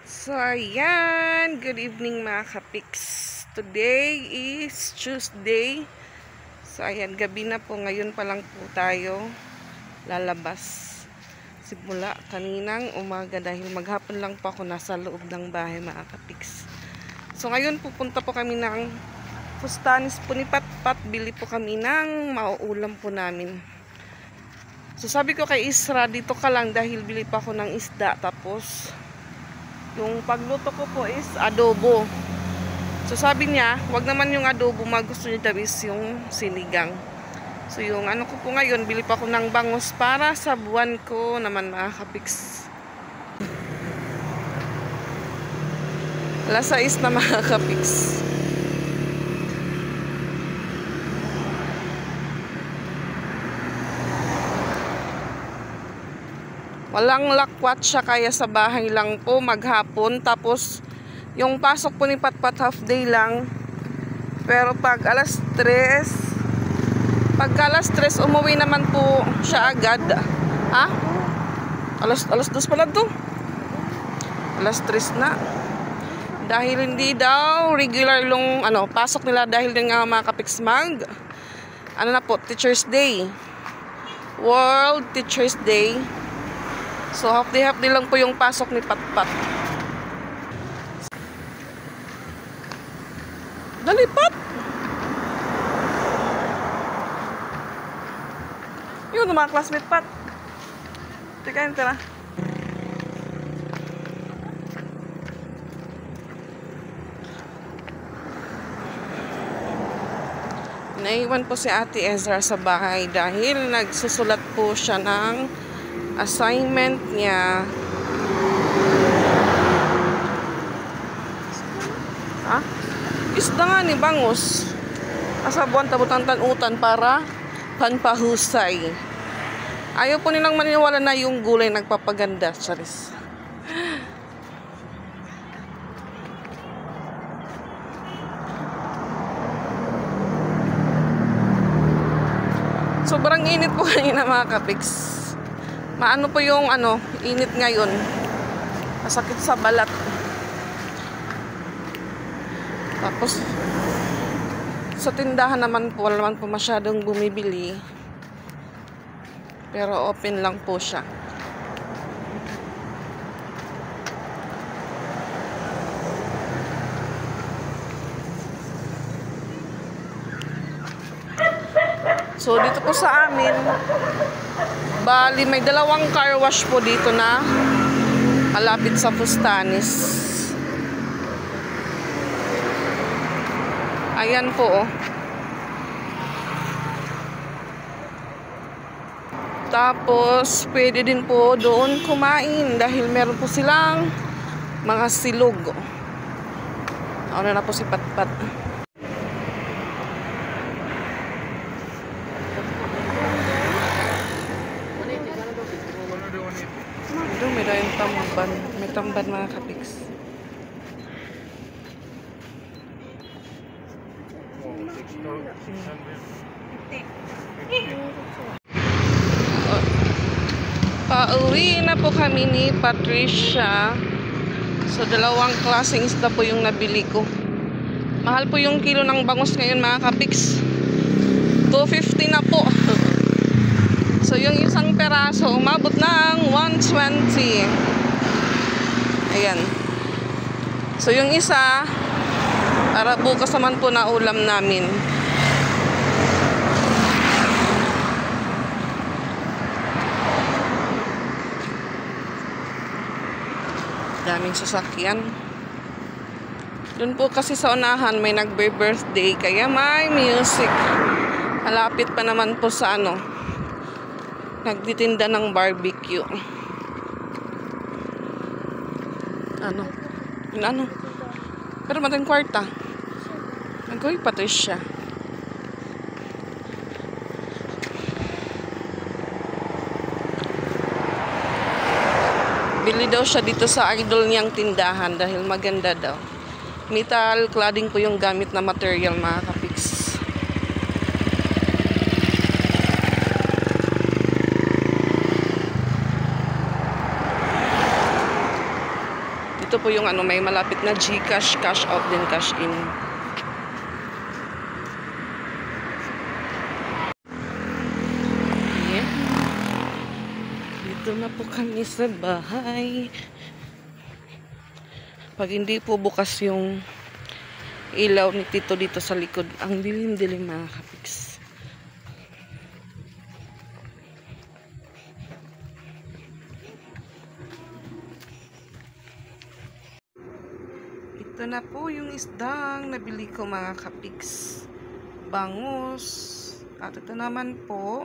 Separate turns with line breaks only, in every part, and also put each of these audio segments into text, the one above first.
So, ayan. Good evening mga kapiks. Today is Tuesday. So, ayan. Gabi na po. Ngayon pa lang po tayo lalabas. Simula kaninang umaga dahil maghapon lang po ako nasa loob ng bahay mga kapiks. So, ngayon pupunta po kami ng Fustanis po ni Patpat. Bili po kami ng mauulam po namin. So, sabi ko kay Isra, dito ka lang dahil bili pa ako ng isda. Tapos, yung pagluto ko po is adobo. So sabi niya, wag naman yung adobo, gusto niya daw is yung sinigang. So yung ano ko po ngayon, bili pa ako ng bangus para sa buwan ko naman mga kapiks. Alas 6 na mga kapiks. Walang lakwat siya kaya sa bahay lang po maghapon. Tapos yung pasok po ni Patpat half day lang. Pero pag alas 3 umuwi naman po siya agad. Ha? Alas 2 pala to. Alas 3 na. Dahil hindi daw regular long pasok nila dahil din nga mga kapiks na po, Teacher's Day. World Teacher's Day. So, half day lang po yung pasok ni Patpat. Dali, Pat! Yun, mga classmate, Pat. Teka, yun, tira. Naiwan po si Ate Ezra sa bahay dahil nagsusulat po siya ng assignment niya. Ha? Isda nga ni bangus. Asa buwan tabutang tanutan para panpahusay. Ayaw po nilang maniwala na yung gulay nagpapaganda. Charis. Sobrang init po kanina mga kapiks. Maano po yung init ngayon. Masakit sa balat. Tapos sa tindahan naman po, wala naman po masyadong bumibili. Pero open lang po siya. So dito po sa amin, bali may dalawang car wash po dito na malapit sa Fustanis. Ayan po oh. Tapos pwede din po doon kumain dahil meron po silang mga silog. Ano na po si Patpat. May tayong tamban. May tamban mga kapiks. Pauwi na po kami ni Patricia. So dalawang klaseng isda po yung nabili ko. Mahal po yung kilo ng bangus ngayon mga kapiks. 250 na po. So yung isang peraso umabot ng 120. Ayan. So yung isa para bukas naman po na ulam namin. Daming sasakyan. Doon po kasi sa unahan may nagbe-birthday kaya may music. Malapit pa naman po sa nagtitinda ng barbecue. Pero matang kwarta. Nagkoy Patricia. Bili daw siya dito sa idol niyang tindahan dahil maganda daw. Metal cladding po yung gamit na material mga kapiks. Dito po yung ano, may malapit na GCash, cash out din, cash in. Ayan. Dito na po kami sa bahay. Pag hindi po bukas yung ilaw ni Tito dito sa likod, ang dilim-dilim mga kapiks. Ito na po yung isdang nabili ko mga kapiks. Bangus. At ito naman po,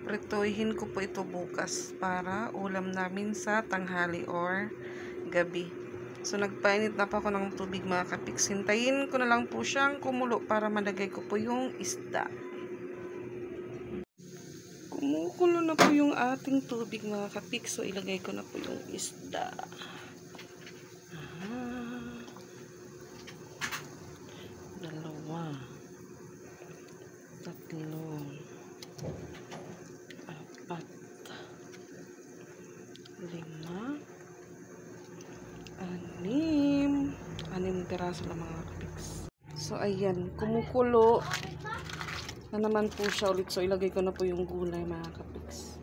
prituhin ko po ito bukas para ulam namin sa tanghali or gabi. So, nagpainit na pa ako ng tubig mga kapiks. Hintayin ko na lang po siyang kumulo para malagay ko po yung isda. Kumukulo na po yung ating tubig mga kapiks. So, ilagay ko na po yung isda. Dalawa. Tatlo. Apat. 5. 6 piraso lang mga kapiks. So, ayan. Kumukulo na naman po siya ulit. So, ilagay ko na po yung gulay mga kapiks.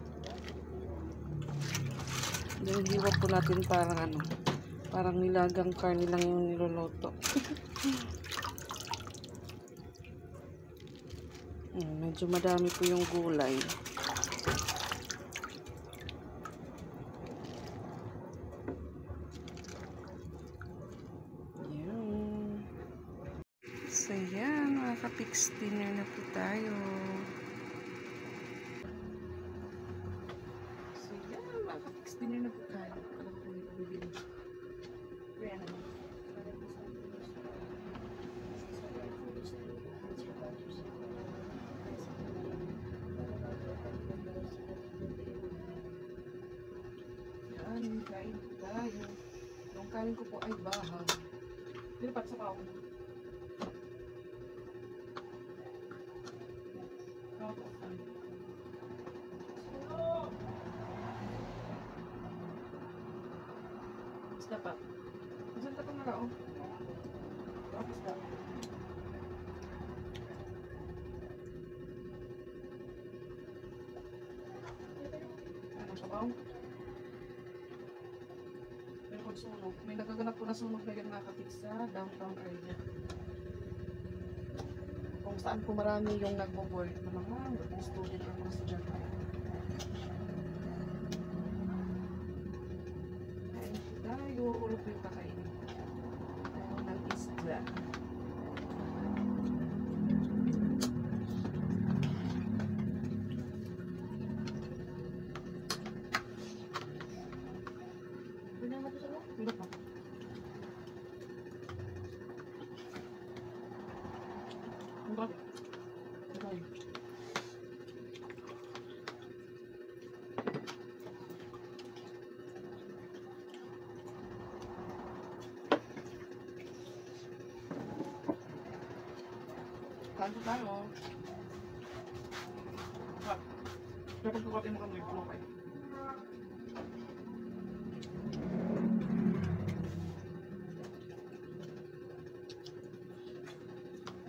Then, hiwa po natin parang ano. Parang nilagang karne lang yung niloloto. Medyo madami po yung gulay. So, yan, mga kapiks, dinner na po tayo. So, yan, mga kapiks, dinner na po tayo. Alam po nito bibili. Kaya naman. Yan, kain po tayo. Yung kain ko po ay bahag. Dilipat sa pao. Dapat. Saan ka itong nalao? Tapos na. Ano sa baw? Pero kung sunog, may nagaganap po na sunog na yan mga kapiks sa downtown area. Kung saan po marami yung nagbo-board na mga student or mga estudyante. Tayo, ulo po yung kakainin. Tayo ng isda. Hindi pa. Kanto tayo. Dapat kukatin mo kami yung kayo.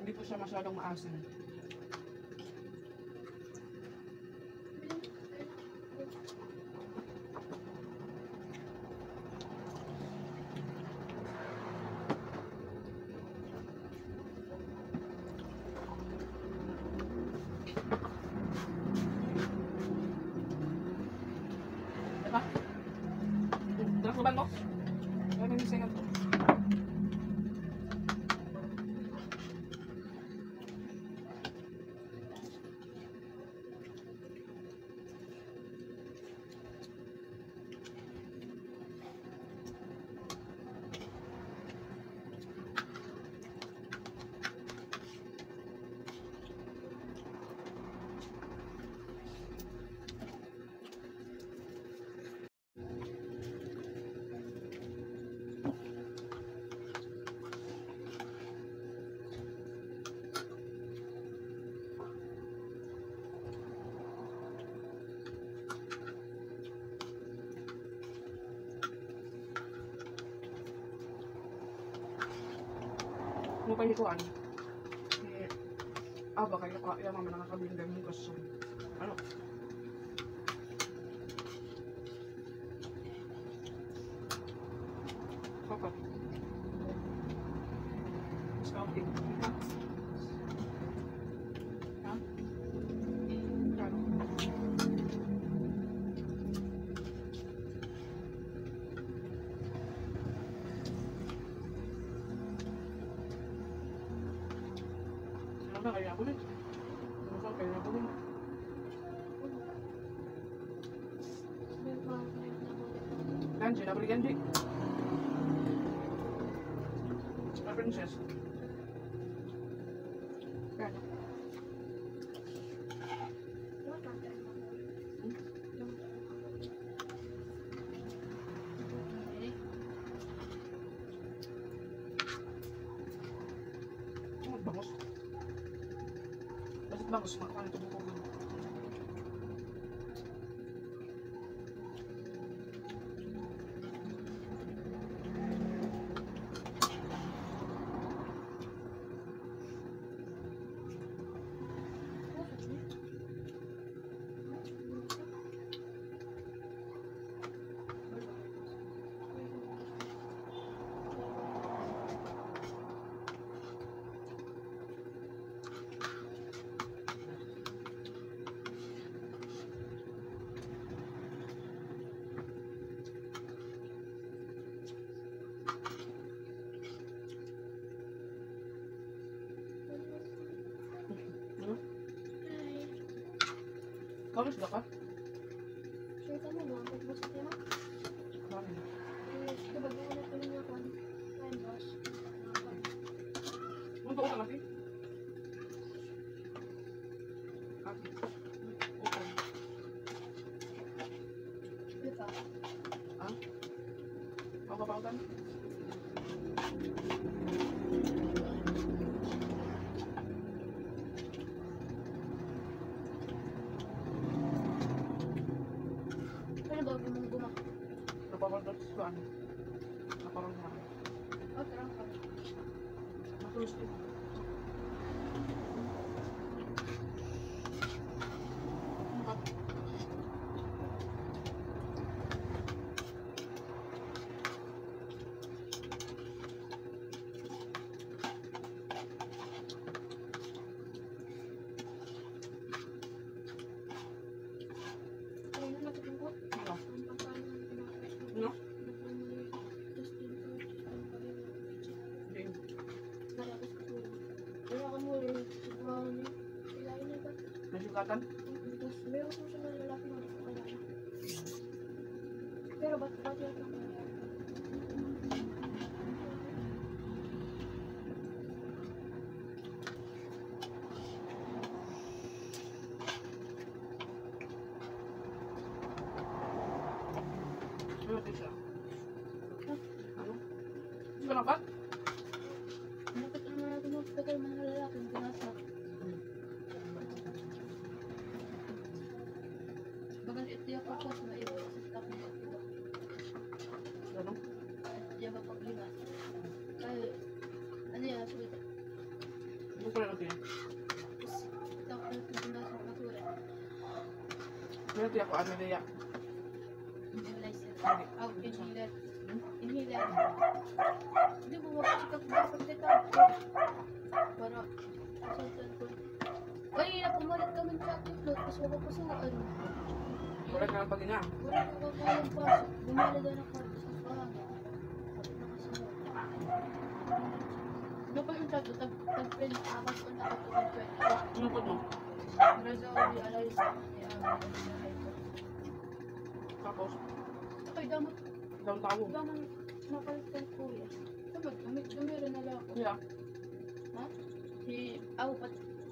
Hindi po siya masyadong maasin. Diba? Dapat luban mo? Dapat yung singat mo.
Mo pa hikuan. Baka yung mama nakakabindan mo kasi ano? Papa. Scouting. Ha? Kano? Ano na kaya ako rin? Ano na kaya ako rin? Ganji, nabali Ganji. Princess. Kano? Bangus. Bakit bangus? Makakan ito buko. Kamu sudah kan?
Saya kamu doang, terus tema.
Kami.
Bagaimana punya kan? Lain bos.
Untuk utang lagi? Lagi. Utang.
Lupa.
Ah? Apa pautan?
Ano ba yung guma?
Napapaldat sa ano? Naparang na.
Oh, terang ka.
Matulus din.
Ano na natin ko?
Ano?
Ang pagkain ng pinakain.
Ano? Din.
Malakas ko po. Wala ka mo rin. Siguro niya. Kailangan niya ba?
Nasugatan?
Tapos meron ko siya ng lalaki na kailangan. Pero ba't yan ang kailangan?
Ano din siya? Ano? Hindi ka napat?
Bakit naman natin magtagal mga lalaki ng pinasa? Bagal ito yung kapos na iba sa stop niya.
Ano?
Diyan ba paglima? Kaya, ano yan, sabi ito.
Hindi ko pala natin.
Ito ako yung pinasa ng basura.
Meron tiyak ko, ano niya?
Nebulizer. Oh, inhaler. Inhaler. Hindi mo mapachikap dapat dito. Para, kasultan ko. Kanina pumalit kami ng chocolate float, tapos mapapasukan.
Wala ka lang pag ina.
Wala ko kakalang pasok. Bumali daw na kwarto sa pahangin. Sabi na kasunod. Ano pa yung tato? Tag-print. Apat ko na ako ng
Ano po to?
Grazauli Alliance.
Tapos,
Okay, damot.
daw tao.
Damang napalit kang kuya. Sabag, dumira na lang ako.
Yeah.
Ha?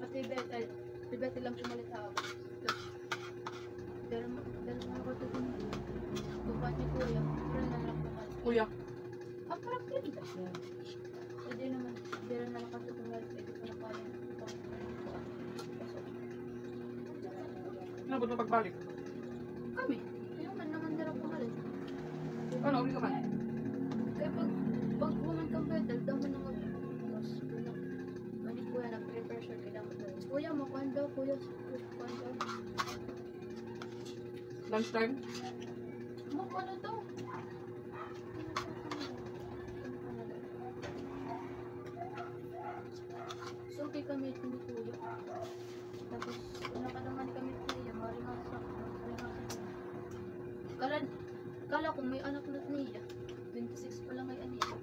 Pati Betel. Si Betel lang pumalit sa ako. Dahil mga bato din. Tupat ni kuya. Pero na lang pumalit.
Kuya.
Parang pinita. Hindi naman. Dahil na lang kasi pumalit. Hindi ko na kaya.
Ano ba ito pagbalik?
Kami. Kaya man naman nila pumalit.
Ano, uwi ka man?
Kaya pag pumalit kang Betel, damo na mag-pumas. kuya, makuhan daw, kuya. Makuhan daw.
Lunchtime?
Makuhan na daw. So, okay kami ni kuya. Tapos, naman kami kuya, maringasak. Kala ko may anak na niya. 26 pa lang ay aniya.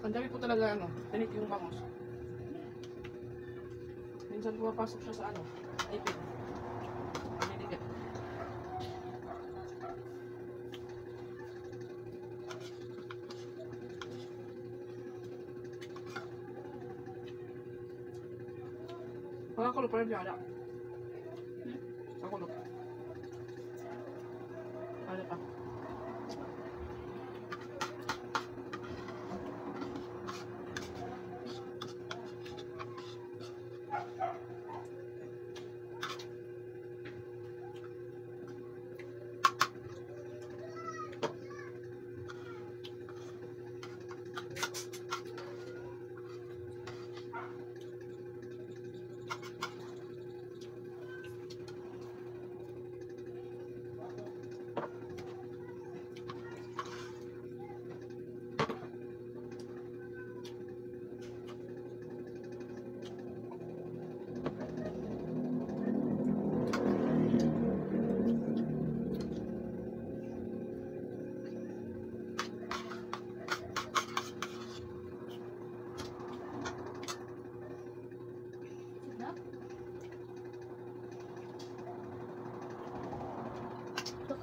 Ang dami po talaga ano, tinik yung bangos. Minsan pumapasok siya sa ano, ipin. Paniligit. Pakakulog pa rin siya, ada. Pakakulog. Ada pa.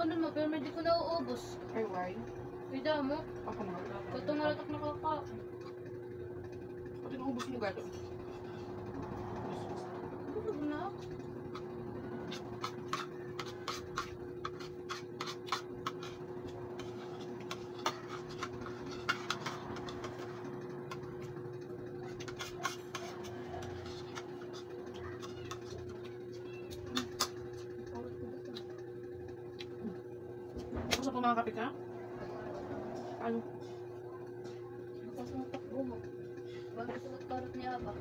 Kanon mo, pero hindi ko nauubos.
Ay, why?
Pida mo,
Ako na.
katong nalatak na kakain.
Pati naubos mo gado.
Tulog na.
Gusto ko mga kapit ka? Ano?
Bukas ang takbo mo. Bago sulat karot niya aba.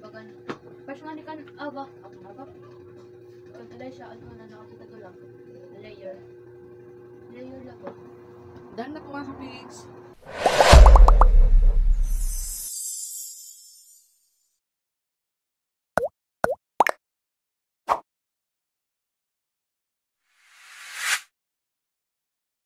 Bagan. Pas nga ni kan aba. Ako aba. Kung talay siya, ano na nakakita ko lang. Layer. Layer lang ko.
Dahil na po mga kapigs.